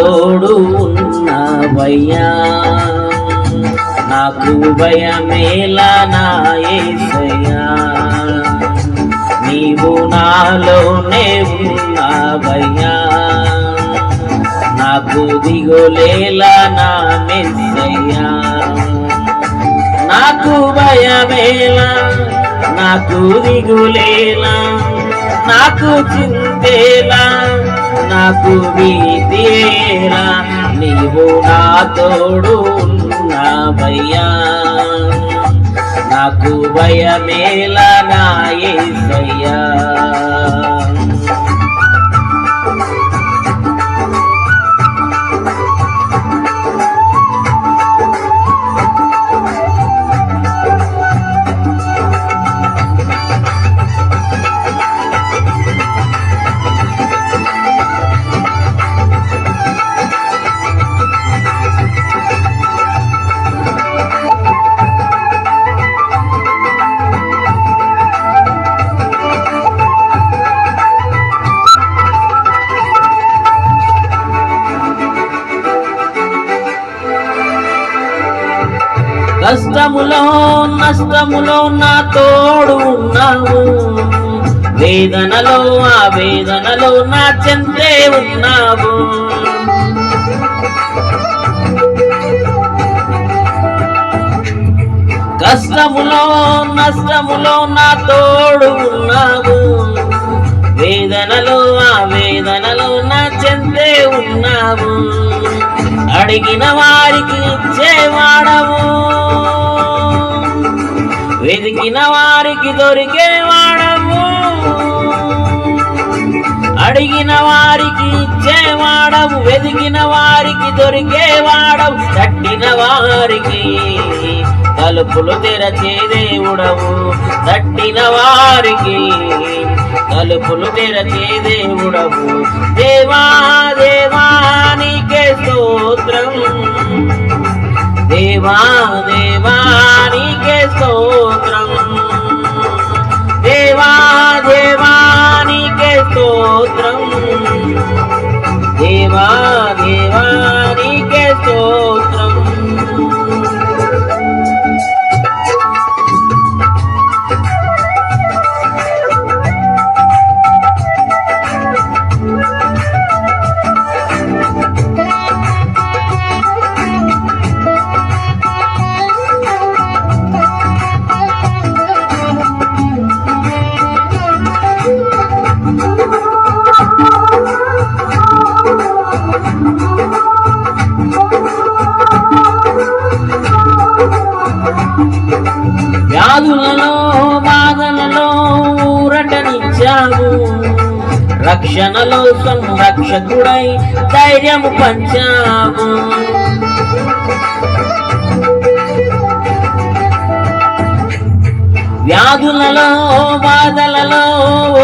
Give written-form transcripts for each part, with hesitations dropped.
తోడు ఉన్నవయ్యా, నాకు భయమేలా నా యేసయ్యా, నీవు నాలోనే ఉన్నవయ్యా, నాకు దిగులేలా నా మెస్సయ్యా, నాకు భయమేలా, నాకు దిగులేలా, నాకు చింతేలా, నాకు భీతియేలా, నీవు నా తోడు ఉన్నవయ్యా, నాకు భయమేలా నా యేసయ్యా. కష్టములో నష్టములో నా తోడు ఉన్నావు, వేదనలో ఆ వేదనలో నా చెంతే ఉన్నావు, కష్టములో నష్టములో నా తోడు ఉన్నావు, వేదనలో ఆ వేదనలో నా చెంతే ఉన్నావు, అడిగిన వారికి ఇచ్చేవాడవు, వెతికిన వారికి దొరికేవాడవు, అడిగిన వారికి ఇచ్చేవాడవు, వెతికిన వారికి దొరికేవాడవు, తట్టిన వారికి తలుపులు తెరచే దేవుడవు, తట్టిన వారికి తలుపులు తెరచే దేవుడవు, దేవా దేవా నీకే స్తోత్రం, దేవా దేవా నీకే స్తోత్రం, దేవా దేవా నీకే స్తోత్రం, దేవా దేవా నీకే స్తోత్రం. వ్యాధులలో బాధలలో ఊరటనిచ్చావు, రక్షణలో సంరక్షకుడై ధైర్యము పంచావు, వ్యాధులలో బాధలలో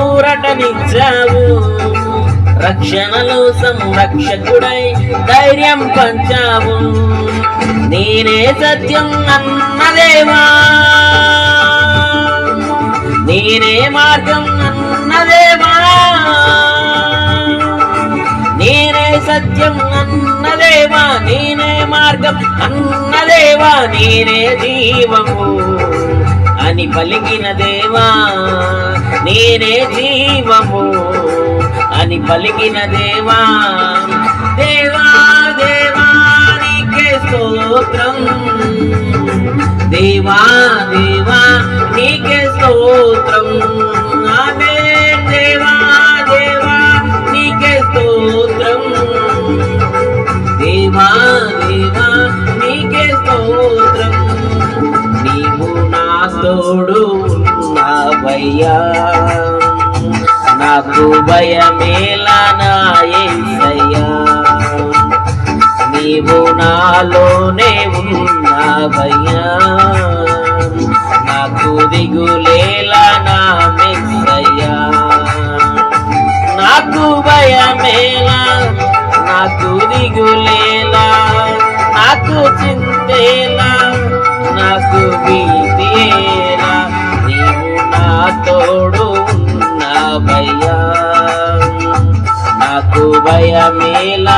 ఊరటనిచ్చావు, రక్షణలో సంరక్షకుడై ధైర్యం పంచావు, నేనే సత్యం అన్నదేవా, నేనే మార్గం అన్నదేవా, నేనే సత్యం అన్నదేవా, నేనే మార్గం అన్నదేవా, నేనే జీవము అని పలికిన దేవా, నేనే జీవము అని పలికిన దేవా, దేవా దేవా నీకే స్తోత్రం, దేవా దేవా నీకే స్తోత్రం, ఆమేన్, దేవా దేవా నీకే స్తోత్రం, దేవా దేవా నీకే స్తోత్రం, నీవు నా తోడు ఉన్నావయ్యా, నాకు భయమేలా నా యేసయ్యా, నీవు నాలోనే ఉన్నావయ్యా, నాకు దిగులేలా నా మెస్సయ్యా, నాకు భయమేలా, నాకు దిగులేలా, నాకు చింతేలా, నాకు భీతియేలా, నీవు నా తోడు ఉన్నవయ్యా, నాకు భయమేలా